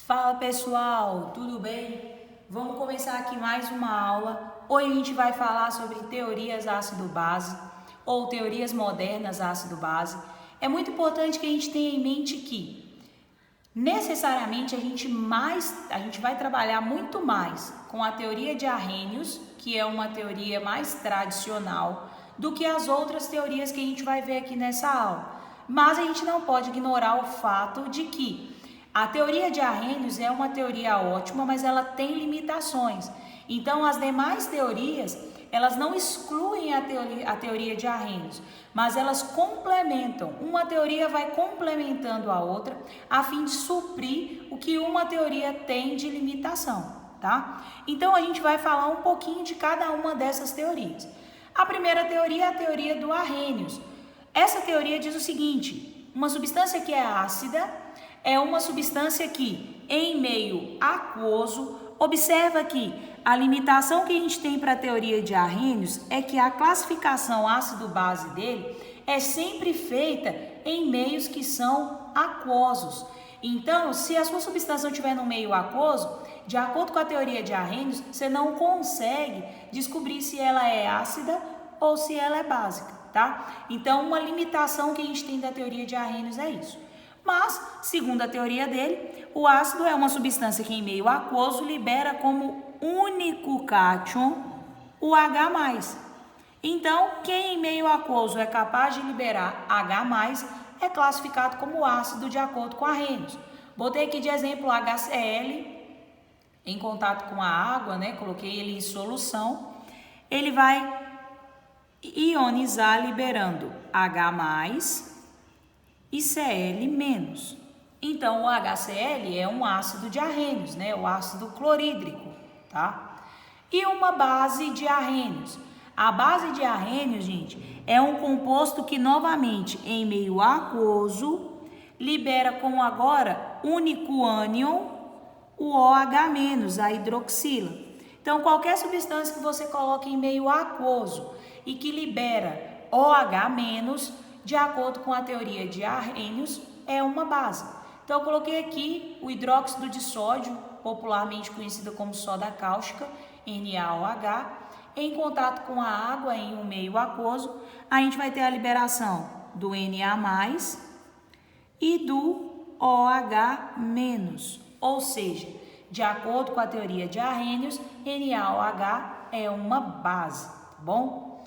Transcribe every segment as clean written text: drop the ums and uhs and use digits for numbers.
Fala pessoal, tudo bem? Vamos começar aqui mais uma aula. Hoje a gente vai falar sobre teorias ácido-base ou teorias modernas ácido-base. É muito importante que a gente tenha em mente que necessariamente a gente vai trabalhar muito mais com a teoria de Arrhenius, que é uma teoria mais tradicional, do que as outras teorias que a gente vai ver aqui nessa aula. Mas a gente não pode ignorar o fato de que a teoria de Arrhenius é uma teoria ótima, mas ela tem limitações. Então, as demais teorias, elas não excluem a teoria de Arrhenius, mas elas complementam. Uma teoria vai complementando a outra, a fim de suprir o que uma teoria tem de limitação, tá? Então, a gente vai falar um pouquinho de cada uma dessas teorias. A primeira teoria é a teoria do Arrhenius. Essa teoria diz o seguinte: uma substância que é ácida é uma substância que, em meio aquoso, observa que a limitação que a gente tem para a teoria de Arrhenius é que a classificação ácido-base dele é sempre feita em meios que são aquosos. Então, se a sua substância estiver no meio aquoso, de acordo com a teoria de Arrhenius, você não consegue descobrir se ela é ácida ou se ela é básica, tá? Então, uma limitação que a gente tem da teoria de Arrhenius é isso. Mas, segundo a teoria dele, o ácido é uma substância que em meio aquoso libera como único cátion o H+. Então, quem em meio aquoso é capaz de liberar H+, é classificado como ácido de acordo com Arrhenius. Botei aqui de exemplo o HCl em contato com a água, né? Coloquei ele em solução. Ele vai ionizar liberando H+, e Cl-. Então, o HCl é um ácido de Arrhenius, né? O ácido clorídrico, tá? E uma base de Arrhenius. A base de Arrhenius, gente, é um composto que, novamente, em meio aquoso, libera como agora único ânion o OH-, a hidroxila. Então, qualquer substância que você coloque em meio aquoso e que libera OH-, de acordo com a teoria de Arrhenius, é uma base. Então, eu coloquei aqui o hidróxido de sódio, popularmente conhecido como soda cáustica, NaOH, em contato com a água em um meio aquoso, a gente vai ter a liberação do Na+, e do OH-, ou seja, de acordo com a teoria de Arrhenius, NaOH é uma base, tá bom?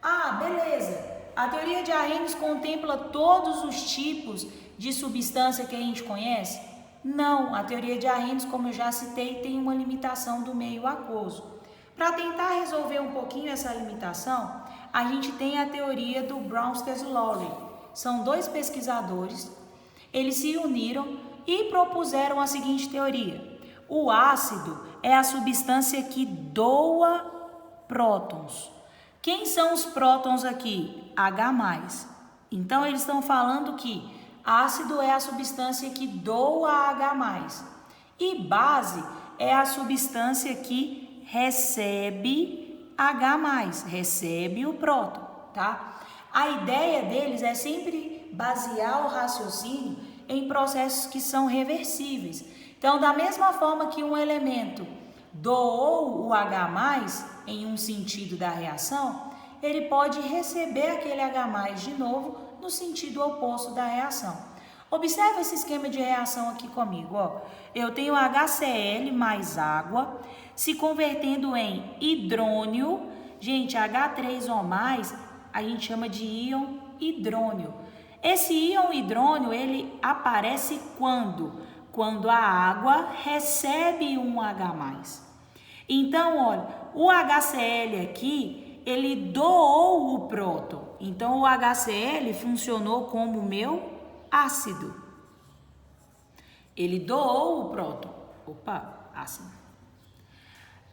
Ah, beleza! A teoria de Arrhenius contempla todos os tipos de substância que a gente conhece? Não, a teoria de Arrhenius, como eu já citei, tem uma limitação do meio aquoso. Para tentar resolver um pouquinho essa limitação, a gente tem a teoria do Bronsted-Lowry. São dois pesquisadores, eles se uniram e propuseram a seguinte teoria: o ácido é a substância que doa prótons. Quem são os prótons aqui? H+. Então, eles estão falando que ácido é a substância que doa H+. E base é a substância que recebe H+, recebe o próton, tá? A ideia deles é sempre basear o raciocínio em processos que são reversíveis. Então, da mesma forma que um elemento doou o H+, em um sentido da reação, ele pode receber aquele H+ de novo no sentido oposto da reação. Observe esse esquema de reação aqui comigo, ó. Eu tenho HCl mais água se convertendo em hidrônio. Gente, H3O+, a gente chama de íon hidrônio. Esse íon hidrônio, ele aparece quando? Quando a água recebe um H+. Então, olha, o HCl aqui, ele doou o próton. Então, o HCl funcionou como meu ácido. Ele doou o próton. Ácido.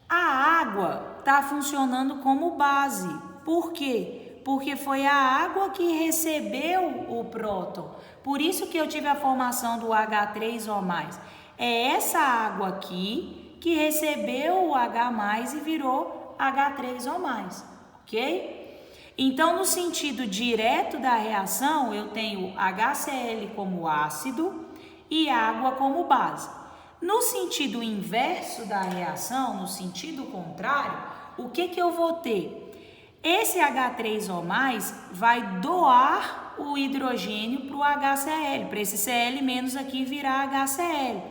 A água está funcionando como base. Por quê? Porque foi a água que recebeu o próton. Por isso que eu tive a formação do H3O+. É essa água aqui que recebeu o H+ e virou H3O+. Ok? Então, no sentido direto da reação, eu tenho HCl como ácido e água como base. No sentido inverso da reação, no sentido contrário, o que eu vou ter? Esse H3O+, vai doar o hidrogênio para o HCl, para esse Cl- aqui virar HCl.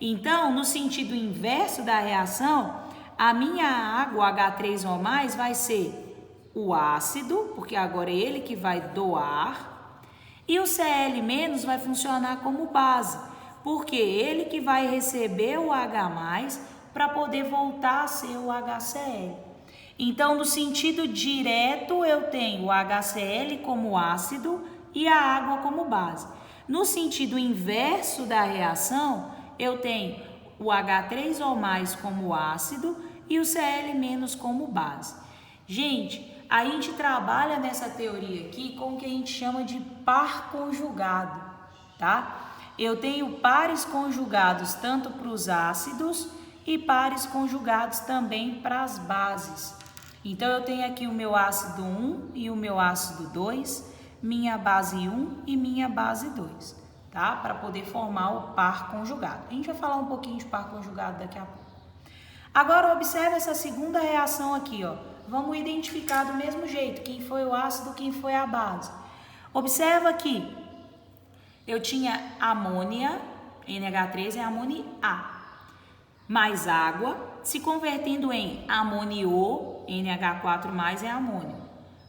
Então, no sentido inverso da reação, a minha água H3O+, vai ser o ácido, porque agora é ele que vai doar, e o Cl- vai funcionar como base, porque ele que vai receber o H+, para poder voltar a ser o HCl. Então, no sentido direto, eu tenho o HCl como ácido e a água como base. No sentido inverso da reação, eu tenho o H3O+ como ácido e o Cl- como base. Gente, a gente trabalha nessa teoria aqui com o que a gente chama de par conjugado, tá? Eu tenho pares conjugados tanto para os ácidos e pares conjugados também para as bases. Então, eu tenho aqui o meu ácido 1 e o meu ácido 2, minha base 1 e minha base 2, tá? Para poder formar o par conjugado. A gente vai falar um pouquinho de par conjugado daqui a pouco. Agora, observe essa segunda reação aqui, ó. Vamos identificar do mesmo jeito quem foi o ácido, quem foi a base. Observa aqui, eu tinha amônia, NH3 é amônia A, mais água, se convertendo em amonio, NH4+, é amônio,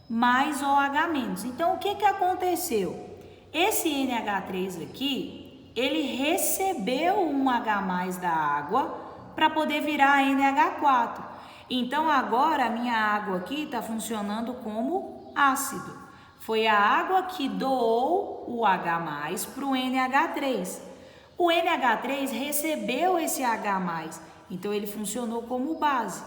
mais OH-. Então, o que aconteceu? Esse NH3 aqui, ele recebeu um H+ da água para poder virar NH4. Então, agora a minha água aqui está funcionando como ácido. Foi a água que doou o H+ para o NH3. O NH3 recebeu esse H+, então ele funcionou como base.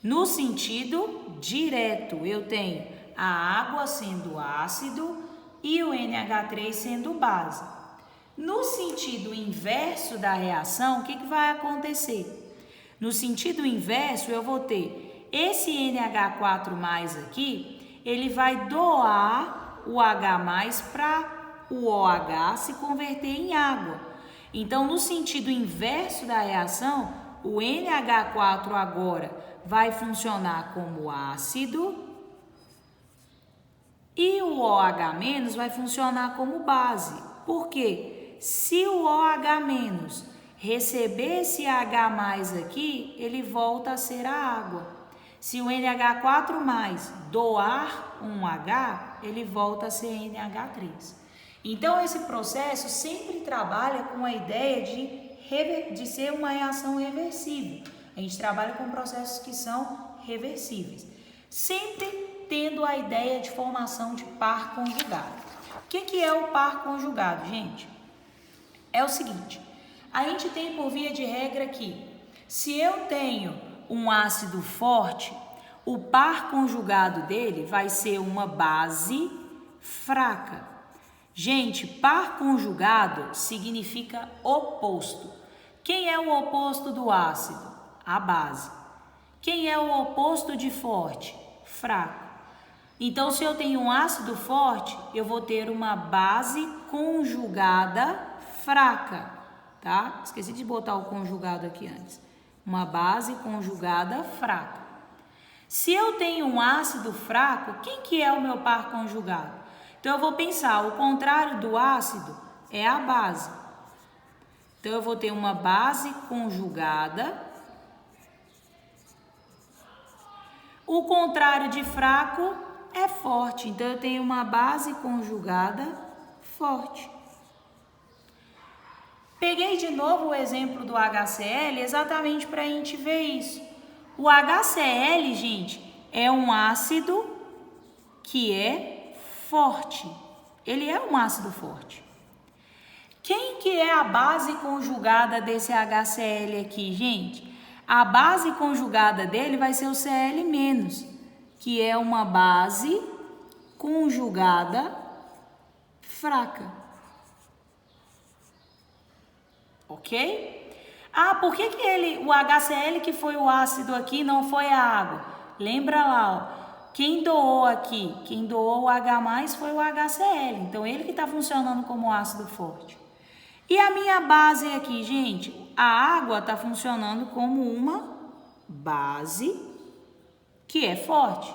No sentido direto, eu tenho a água sendo ácido e o NH3 sendo base. No sentido inverso da reação, o que vai acontecer? No sentido inverso, eu vou ter esse NH4+ aqui, ele vai doar o H+ para o OH se converter em água. Então, no sentido inverso da reação, o NH4 agora vai funcionar como ácido e o OH- vai funcionar como base. Por quê? Se o OH- receber esse H+ aqui, ele volta a ser a água. Se o NH4+ doar um H, ele volta a ser NH3. Então, esse processo sempre trabalha com a ideia de ser uma reação reversível. A gente trabalha com processos que são reversíveis, sempre tendo a ideia de formação de par conjugado. O que é o par conjugado, gente? É o seguinte, a gente tem por via de regra que, se eu tenho um ácido forte, o par conjugado dele vai ser uma base fraca. Gente, par conjugado significa oposto. Quem é o oposto do ácido? A base. Quem é o oposto de forte? Fraco. Então, se eu tenho um ácido forte, eu vou ter uma base conjugada fraca, tá? Esqueci de botar o conjugado aqui antes. Uma base conjugada fraca. Se eu tenho um ácido fraco, quem que é o meu par conjugado? Então, eu vou pensar, o contrário do ácido é a base. Então, eu vou ter uma base conjugada. O contrário de fraco é forte. Então, eu tenho uma base conjugada forte. Peguei de novo o exemplo do HCl exatamente para a gente ver isso. O HCl, gente, é um ácido que é forte. Ele é um ácido forte. Quem que é a base conjugada desse HCl aqui, gente? A base conjugada dele vai ser o Cl-, que é uma base conjugada fraca. Ok? Ah, por que o HCl que foi o ácido aqui não foi a água? Lembra lá, ó. Quem doou aqui, quem doou o H+ foi o HCl. Então, ele que está funcionando como ácido forte. E a minha base aqui, gente, a água está funcionando como uma base que é forte.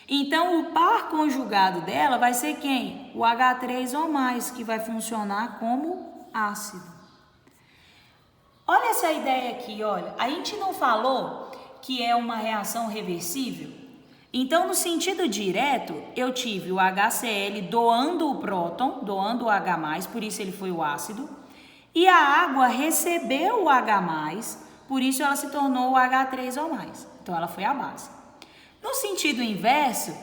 Então, o par conjugado dela vai ser quem? O H3O+, que vai funcionar como ácido. Olha essa ideia aqui, olha. A gente não falou que é uma reação reversível? Então, no sentido direto, eu tive o HCl doando o próton, doando o H+, por isso ele foi o ácido, e a água recebeu o H+, por isso ela se tornou o H3O+. Então, ela foi a base. No sentido inverso,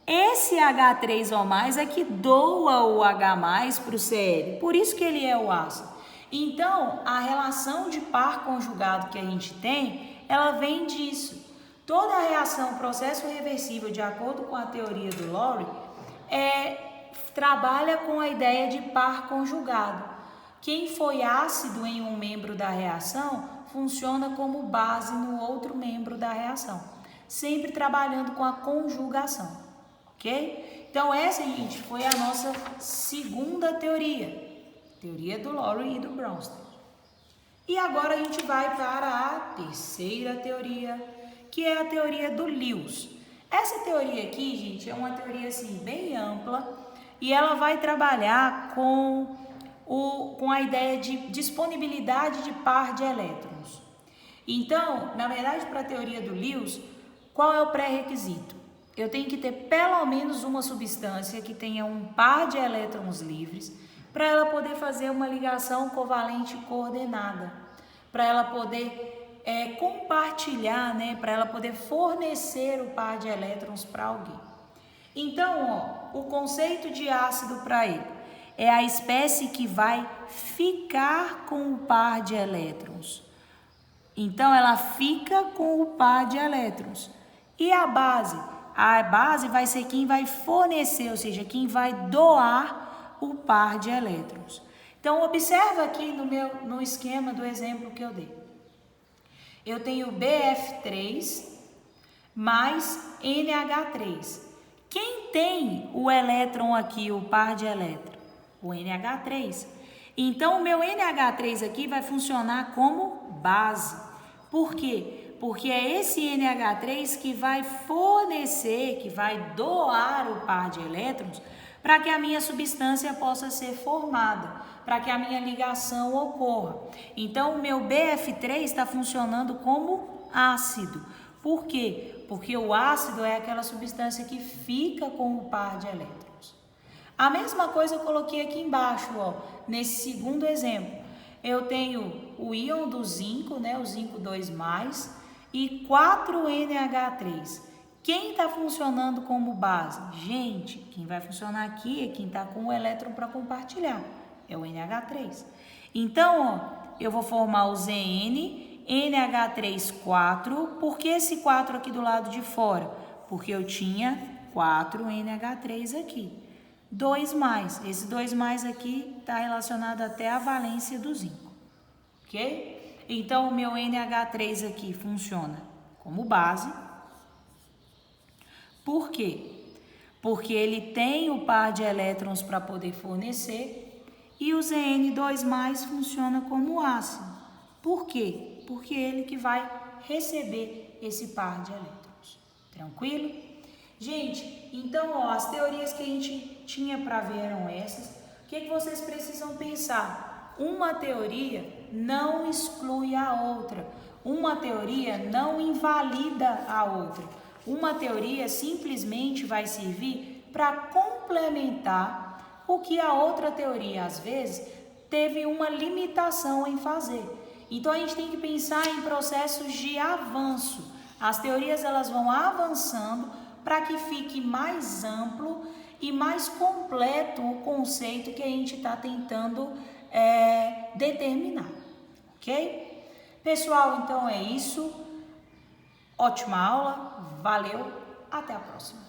esse H3O+ é que doa o H+ para o Cl, por isso que ele é o ácido. Então, a relação de par conjugado que a gente tem, ela vem disso. Toda a reação, processo reversível, de acordo com a teoria do Lowry, trabalha com a ideia de par conjugado. Quem foi ácido em um membro da reação funciona como base no outro membro da reação, sempre trabalhando com a conjugação, ok? Então, essa, gente, foi a nossa segunda teoria do Lowry e do Bronsted. E agora a gente vai para a terceira teoria, que é a teoria do Lewis. Essa teoria aqui, gente, é uma teoria assim bem ampla e ela vai trabalhar com a ideia de disponibilidade de par de elétrons. Então, na verdade, para a teoria do Lewis, qual é o pré-requisito? Eu tenho que ter pelo menos uma substância que tenha um par de elétrons livres para ela poder fazer uma ligação covalente coordenada, para ela poder compartilhar, né, para ela poder fornecer o par de elétrons para alguém. Então, o conceito de ácido para ele é a espécie que vai ficar com o par de elétrons. Então, ela fica com o par de elétrons. E a base? A base vai ser quem vai fornecer, ou seja, quem vai doar o par de elétrons. Então, observa aqui no esquema do exemplo que eu dei. Eu tenho BF3 mais NH3. Quem tem o elétron aqui, o par de elétron? O NH3. Então, o meu NH3 aqui vai funcionar como base. Por quê? Porque é esse NH3 que vai fornecer, que vai doar o par de elétrons para que a minha substância possa ser formada, para que a minha ligação ocorra. Então, o meu BF3 está funcionando como ácido. Por quê? Porque o ácido é aquela substância que fica com o par de elétrons. A mesma coisa eu coloquei aqui embaixo, ó, nesse segundo exemplo. Eu tenho o íon do zinco, né, o zinco 2+, e 4NH3. Quem está funcionando como base? Gente, quem vai funcionar aqui é quem está com o elétron para compartilhar, é o NH3. Então, ó, eu vou formar o Zn, NH3, 4, por que esse 4 aqui do lado de fora? Porque eu tinha 4NH3 aqui. 2+, esse 2+ aqui está relacionado até a valência do zinco, ok? Então, o meu NH3 aqui funciona como base. Por quê? Porque ele tem o par de elétrons para poder fornecer e o Zn2+ funciona como ácido. Por quê? Porque ele que vai receber esse par de elétrons. Tranquilo? Gente, então, ó, as teorias que a gente tinha para ver eram essas. O que vocês precisam pensar? Uma teoria não exclui a outra. Uma teoria não invalida a outra. Uma teoria simplesmente vai servir para complementar o que a outra teoria, às vezes, teve uma limitação em fazer. Então, a gente tem que pensar em processos de avanço. As teorias elas vão avançando para que fique mais amplo e mais completo o conceito que a gente está tentando determinar, ok? Pessoal, então é isso. Ótima aula, valeu, até a próxima.